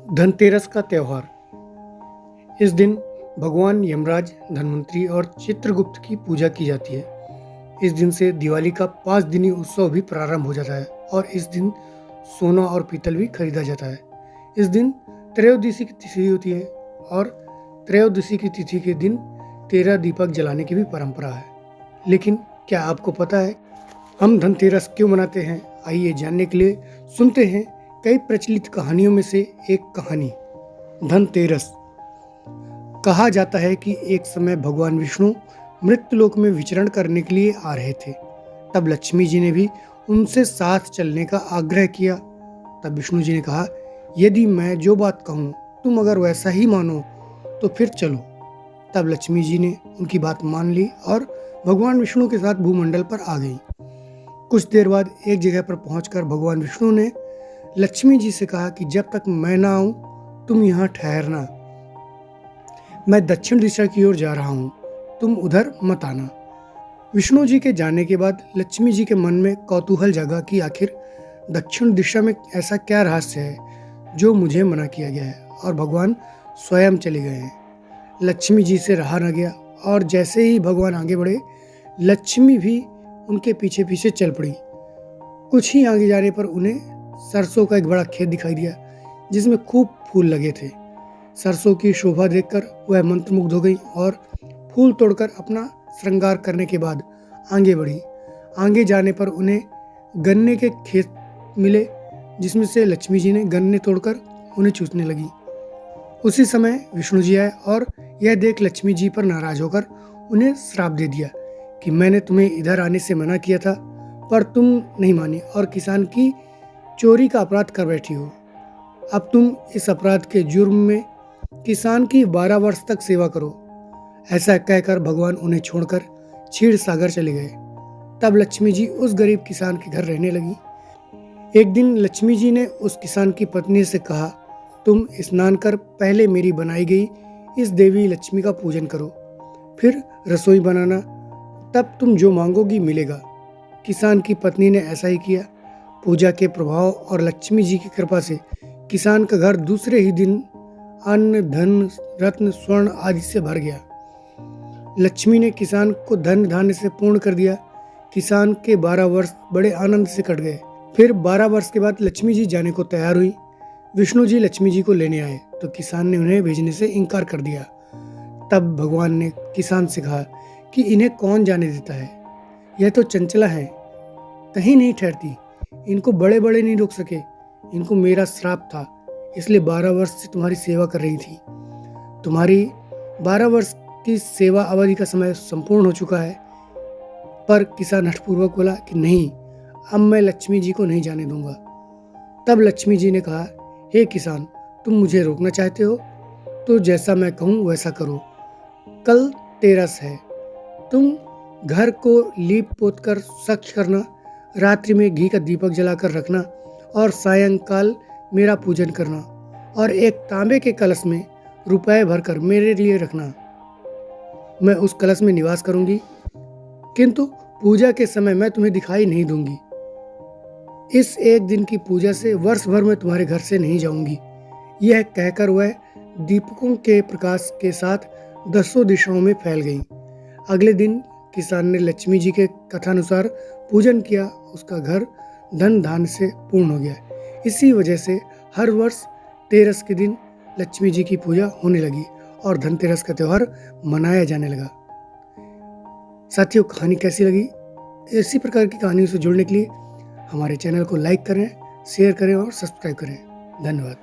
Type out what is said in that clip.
धनतेरस का त्यौहार। इस दिन भगवान यमराज, धन्वंतरी और चित्रगुप्त की पूजा की जाती है। इस दिन से दिवाली का 5 दिनी उत्सव भी प्रारंभ हो जाता है और इस दिन सोना और पीतल भी खरीदा जाता है। इस दिन त्रयोदशी की तिथि होती है और त्रयोदशी की तिथि के दिन 13 दीपक जलाने की भी परंपरा है। लेकिन क्या आपको पता है हम धनतेरस क्यों मनाते हैं? आइए जानने के लिए सुनते हैं कई प्रचलित कहानियों में से एक कहानी। धनतेरस। कहा जाता है कि एक समय भगवान विष्णु मृत्युलोक में विचरण करने के लिए आ रहे थे। तब लक्ष्मी जी ने भी उनसे साथ चलने का आग्रह किया। तब विष्णु जी ने कहा, यदि मैं जो बात कहूँ तुम अगर वैसा ही मानो तो फिर चलो। तब लक्ष्मी जी ने उनकी बात मान ली और भगवान विष्णु के साथ भूमंडल पर आ गई। कुछ देर बाद एक जगह पर पहुंचकर भगवान विष्णु ने लक्ष्मी जी से कहा कि जब तक मैं ना आऊं तुम यहाँ ठहरना। मैं दक्षिण दिशा की ओर जा रहा हूँ, तुम उधर मत आना। विष्णु जी के जाने के बाद लक्ष्मी जी के मन में कौतूहल जगा कि आखिर दक्षिण दिशा में ऐसा क्या रहस्य है जो मुझे मना किया गया है, और भगवान स्वयं चले गए हैं। लक्ष्मी जी से रहा न गया और जैसे ही भगवान आगे बढ़े, लक्ष्मी भी उनके पीछे पीछे चल पड़ी। कुछ ही आगे जाने पर उन्हें सरसों का एक बड़ा खेत दिखाई दिया जिसमें खूब फूल लगे थे। सरसों की शोभा देखकर वह मंत्रमुग्ध हो गई और फूल तोड़कर अपना श्रृंगार करने के बाद आगे बढ़ी। आगे जाने पर उन्हें गन्ने के खेत मिले जिसमें से लक्ष्मी जी ने गन्ने तोड़कर उन्हें चूसने लगी। उसी समय विष्णु जी आए और यह देख लक्ष्मी जी पर नाराज होकर उन्हें श्राप दे दिया कि मैंने तुम्हें इधर आने से मना किया था पर तुम नहीं मानी और किसान की चोरी का अपराध कर बैठी हो। अब तुम इस अपराध के जुर्म में किसान की 12 वर्ष तक सेवा करो। ऐसा कहकर भगवान उन्हें छोड़कर क्षीर सागर चले गए। तब लक्ष्मी जी उस गरीब किसान के घर रहने लगी। एक दिन लक्ष्मी जी ने उस किसान की पत्नी से कहा, तुम स्नान कर पहले मेरी बनाई गई इस देवी लक्ष्मी का पूजन करो, फिर रसोई बनाना, तब तुम जो मांगोगी मिलेगा। किसान की पत्नी ने ऐसा ही किया। पूजा के प्रभाव और लक्ष्मी जी की कृपा से किसान का घर दूसरे ही दिन अन्न, धन, रत्न, स्वर्ण आदि से भर गया। लक्ष्मी ने किसान को धन धान्य से पूर्ण कर दिया। किसान के 12 वर्ष बड़े आनंद से कट गए। फिर 12 वर्ष के बाद लक्ष्मी जी जाने को तैयार हुई। विष्णु जी लक्ष्मी जी को लेने आए तो किसान ने उन्हें भेजने से इनकार कर दिया। तब भगवान ने किसान से कहा कि इन्हें कौन जाने देता है, यह तो चंचला है, कहीं नहीं ठहरती, इनको बड़े बड़े नहीं रोक सके। इनको मेरा श्राप था, इसलिए 12 वर्ष से तुम्हारी सेवा कर रही थी। तुम्हारी 12 वर्ष की सेवा अवधि का समय संपूर्ण हो चुका है। पर किसान हठपूर्वक बोला कि नहीं, अब मैं लक्ष्मी जी को नहीं जाने दूंगा। तब लक्ष्मी जी ने कहा, हे किसान, तुम मुझे रोकना चाहते हो तो जैसा मैं कहूँ वैसा करो। कल तेरस है, तुम घर को लीप पोत कर स्वच्छ करना, रात्रि में घी का दीपक जलाकर रखना और सायंकाल मेरा पूजन करना और एक तांबे के कलश में रुपए भरकर मेरे लिए रखना। मैं उस कलश में निवास करूंगी, किंतु पूजा के समय मैं तुम्हें दिखाई नहीं दूंगी। इस एक दिन की पूजा से वर्ष भर में तुम्हारे घर से नहीं जाऊंगी। यह कहकर वह दीपकों के प्रकाश के साथ 10 दिशाओं में फैल गई। अगले दिन किसान ने लक्ष्मी जी के कथानुसार पूजन किया। उसका घर धन धान्य से पूर्ण हो गया। इसी वजह से हर वर्ष तेरस के दिन लक्ष्मी जी की पूजा होने लगी और धनतेरस का त्यौहार मनाया जाने लगा। साथियों, कहानी कैसी लगी? इसी प्रकार की कहानियों से जुड़ने के लिए हमारे चैनल को लाइक करें, शेयर करें और सब्सक्राइब करें। धन्यवाद।